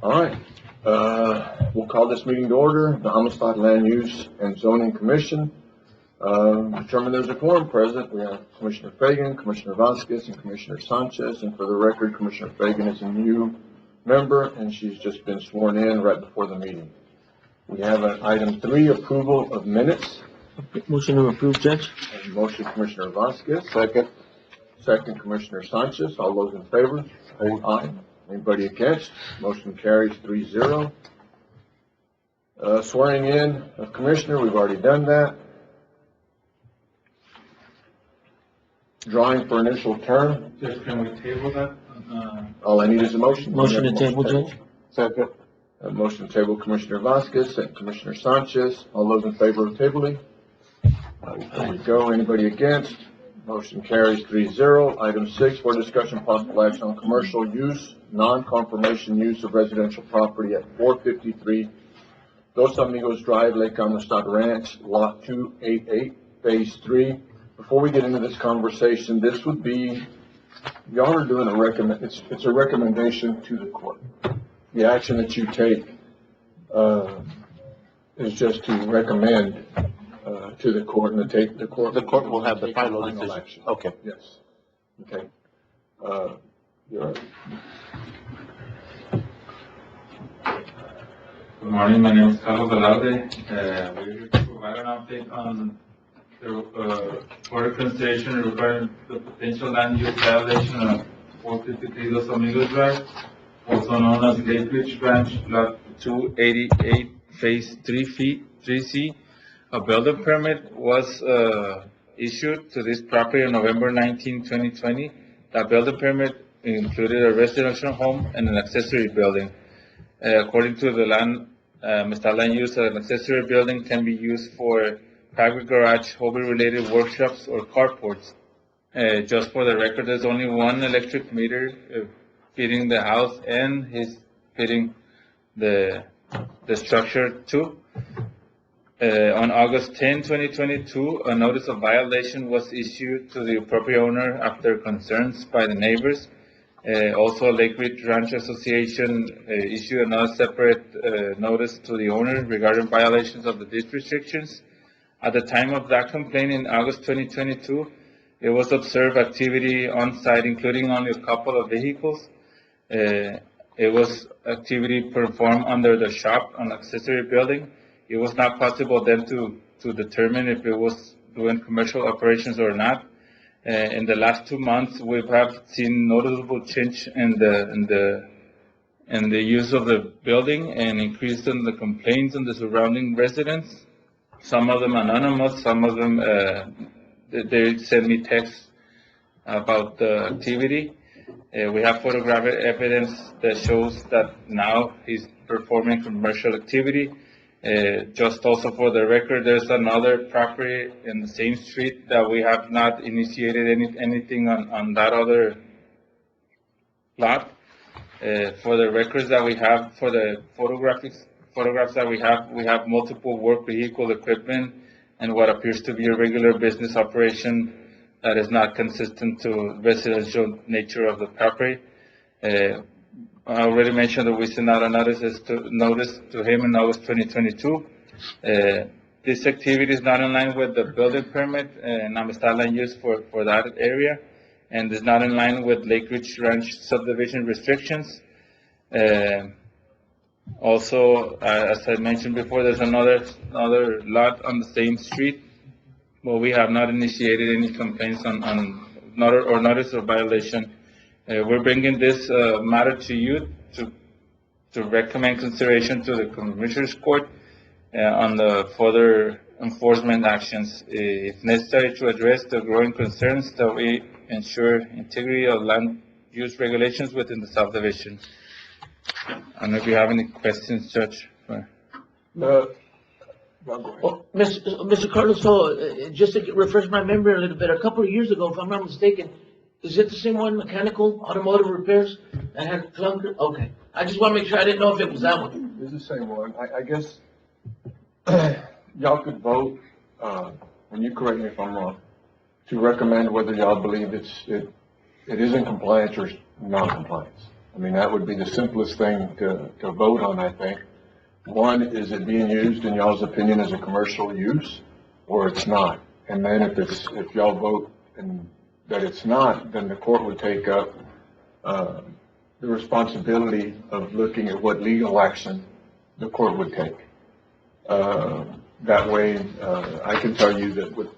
All right, we'll call this meeting to order. The Amistad Land Use and Zoning Commission. Determine there's a quorum present. We have Commissioner Fagan, Commissioner Vasquez, and Commissioner Sanchez. And for the record, Commissioner Fagan is a new member, and she's just been sworn in right before the meeting. We have item 3, approval of minutes. Motion to approve, Judge. Motion, Commissioner Vasquez. Second, Commissioner Sanchez. All those in favor? Aye. Anybody against? Motion carries 3-0. Swearing in of Commissioner, we've already done that. Drawing for initial term. Judge, can we table that? All I need is a motion. Motion to table, Judge. Second. Motion to table, Commissioner Vasquez. Second, Commissioner Sanchez. All those in favor of tabling? There we go. Anybody against? Motion carries 3-0. Item 6, for discussion possible action on commercial use, non-confirmation use of residential property at 453 Dos Amigos Drive, Lake Amistad Ranch, Lot 288, Phase 3. Before we get into this conversation, this would be, y'all are doing it's a recommendation to the court. The action that you take is just to recommend to the court, and the court will have the final decision. Action. Okay. Yes. Okay. You're right. Good morning, my name is Carlos Velarde. We're here to provide an update on the court consideration regarding the potential land use violation of 453 Dos Amigos Drive, also known as Lake Ridge Ranch, Lot 288, Phase 3C. A building permit was issued to this property on November 19, 2020. That building permit included a residential home and an accessory building. According to the Amistad land use, an accessory building can be used for private garage, hobby-related workshops, or carports. Just for the record, there's only one electric meter feeding the house, and he's feeding the structure too. On August 10, 2022, a notice of violation was issued to the property owner after concerns by the neighbors. Also, Lake Ridge Ranch Association issued another separate notice to the owner regarding violations of the deed restrictions. At the time of that complaint in August 2022, it was observed activity on site, including only a couple of vehicles. It was activity performed under the shop on accessory building. It was not possible then to determine if it was doing commercial operations or not. In the last 2 months, we have seen noticeable change in the use of the building and increase in the complaints in the surrounding residents. Some of them anonymous, some of them they send me texts about the activity. We have photographic evidence that shows that now he's performing commercial activity. Just also for the record, there's another property in the same street that we have not initiated anything on that other lot. For the records that we have, for the photographs that we have multiple work vehicle equipment and what appears to be a regular business operation that is not consistent to residential nature of the property. I already mentioned that we sent out a notice to him in August 2022. This activity is not in line with the building permit and Amistad land use for that area, and is not in line with Lake Ridge Ranch subdivision restrictions. Also, as I mentioned before, there's another lot on the same street, but we have not initiated any complaints on notice of violation. We're bringing this matter to you to recommend consideration to the Commissioners Court on the further enforcement actions, if necessary, to address the growing concerns that we ensure integrity of land use regulations within the subdivision. I don't know if you have any questions, Judge. Mr. Carlos, so just to refresh my memory a little bit, a couple of years ago, if I'm not mistaken, is it the same one, mechanical, automotive repairs, that had clunker? Okay. I just want to make sure, I didn't know if it was that one. It's the same one. I guess y'all could vote, and you correct me if I'm wrong, to recommend whether y'all believe it is in compliance or non-compliance. I mean, that would be the simplest thing to vote on, I think. One, is it being used, in y'all's opinion, as a commercial use, or it's not? And then if y'all vote that it's not, then the court would take up the responsibility of looking at what legal action the court would take. That way, I can tell you that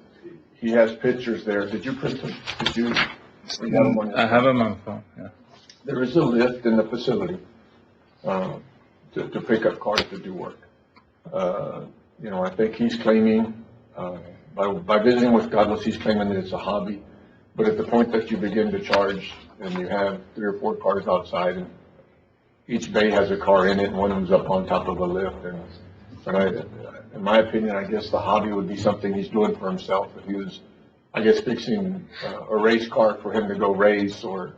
he has pictures there. Did you print them? Did you? I have them on phone, yeah. There is a lift in the facility to pick up cars to do work. You know, I think he's claiming, by visiting with Godless, he's claiming that it's a hobby. But at the point that you begin to charge and you have 3 or 4 cars outside and each bay has a car in it and one of them's up on top of a lift, in my opinion, I guess the hobby would be something he's doing for himself. If he was, I guess, fixing a race car for him to go race or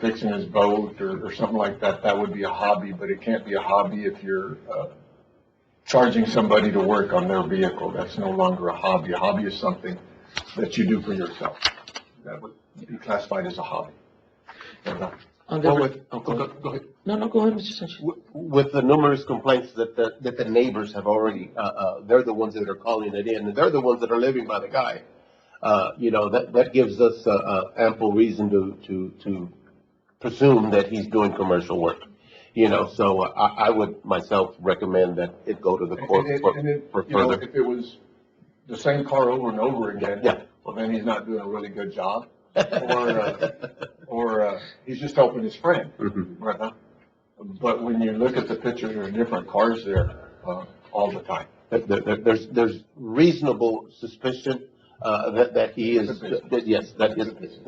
fixing his boat or something like that, that would be a hobby. But it can't be a hobby if you're charging somebody to work on their vehicle. That's no longer a hobby. A hobby is something that you do for yourself. That would be classified as a hobby. Go ahead. Go ahead, Mr. Sanchez. With the numerous complaints that the neighbors have already, they're the ones that are calling it in, and they're the ones that are living by the guy. You know, that gives us ample reason to presume that he's doing commercial work. You know, so I would myself recommend that it go to the court for further. If it was the same car over and over again, yeah, well, then he's not doing a really good job, or he's just helping his friend, mm-hmm. right? Huh? But when you look at the pictures, there are different cars there all the time. There's reasonable suspicion that he is,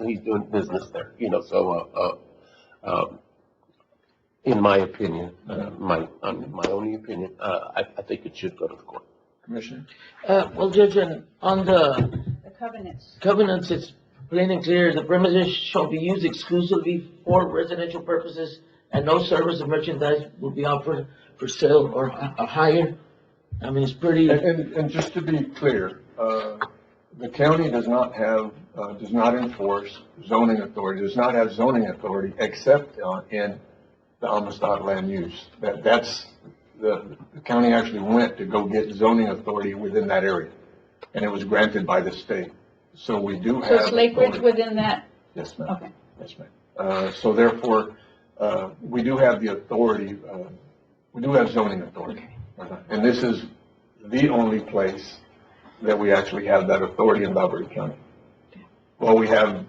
he's doing business there. You know, so in my opinion, my only opinion, I think it should go to the court. Commissioner? Well, Judge, on the Covenants, it's plain and clear, the premises shall be used exclusively for residential purposes and no service or merchandise will be offered for sale or hire. I mean, it's pretty. And just to be clear, the county does not enforce zoning authority, does not have zoning authority except in the Amistad land use. That's the county actually went to go get zoning authority within that area, and it was granted by the state. So we do have. So is Lake Ridge within that? Yes, ma'am. Okay. Yes, ma'am. So therefore, we do have the authority. We do have zoning authority, and this is the only place that we actually have that authority in Valverde County. Well, we have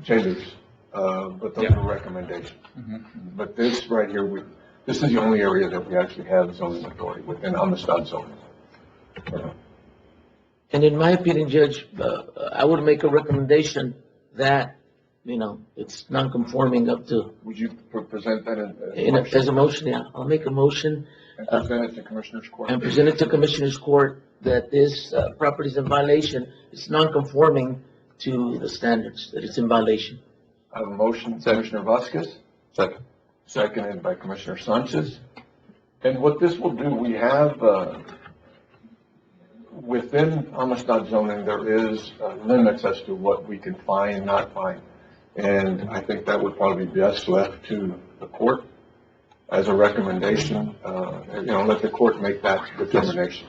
jailers, but those are recommendations. Mm-hmm. But this right here, this is the only area that we actually have zoning authority within Amistad zoning. And in my opinion, Judge, I would make a recommendation that, you know, it's non-conforming up to. Would you present that As a motion, yeah. I'll make a motion. And present it to Commissioner's Court? And present it to Commissioner's Court that this property is in violation. It's non-conforming to the standards, that it's in violation. I have a motion, Commissioner Vasquez. Second. Seconded by Commissioner Sanchez. And what this will do, we have, within Amistad zoning, there is limits as to what we can fine, not fine. And I think that would probably be best left to the court as a recommendation. Let the court make that determination.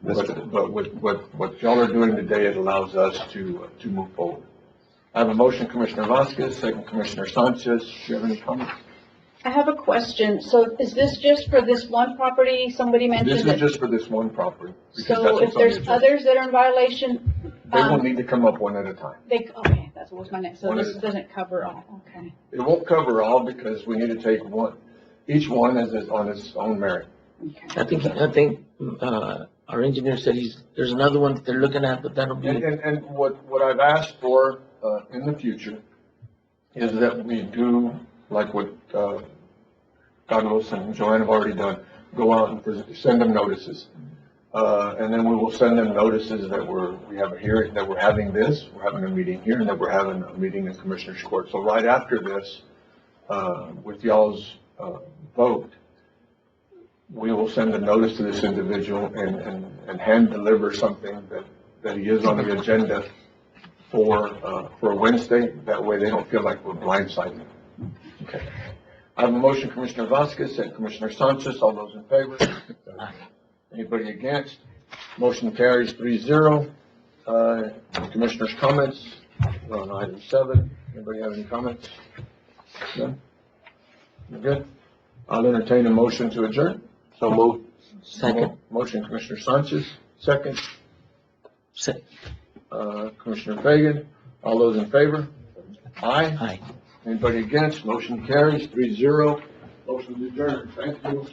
But with what y'all are doing today, it allows us to move forward. I have a motion, Commissioner Vasquez, second Commissioner Sanchez. Do you have any comments? I have a question. So is this just for this one property? Somebody mentioned This is just for this one property. So if there's others that are in violation? They will need to come up one at a time. Okay, that was my next. So One this at a doesn't cover all, okay. It won't cover all because we need to take one, each one is on its own merit. Okay. I think our engineer said there's another one that they're looking at, but that'll be. And what I've asked for, in the future is that we do, like what, Carlos and Joanne have already done, go out and send them notices. And then we will send them notices that we have a hearing, that we're having this, we're having a meeting here, and that we're having a meeting in Commissioner's Court. So right after this, with y'all's vote, we will send a notice to this individual and hand deliver something that he is on the agenda for Wednesday. That way they don't feel like we're blindsided. Okay. I have a motion, Commissioner Vasquez and Commissioner Sanchez. All those in favor? Anybody against? Motion carries 3-0. Commissioners' comments? We're on item 7. Anybody have any comments? None? You're good? I'll entertain a motion to adjourn. So move. Second. Motion, Commissioner Sanchez. Second, Se- Commissioner Fagan. All those in favor? Aye. Aye. Anybody against? Motion carries 3-0. Motion adjourned. Thank you.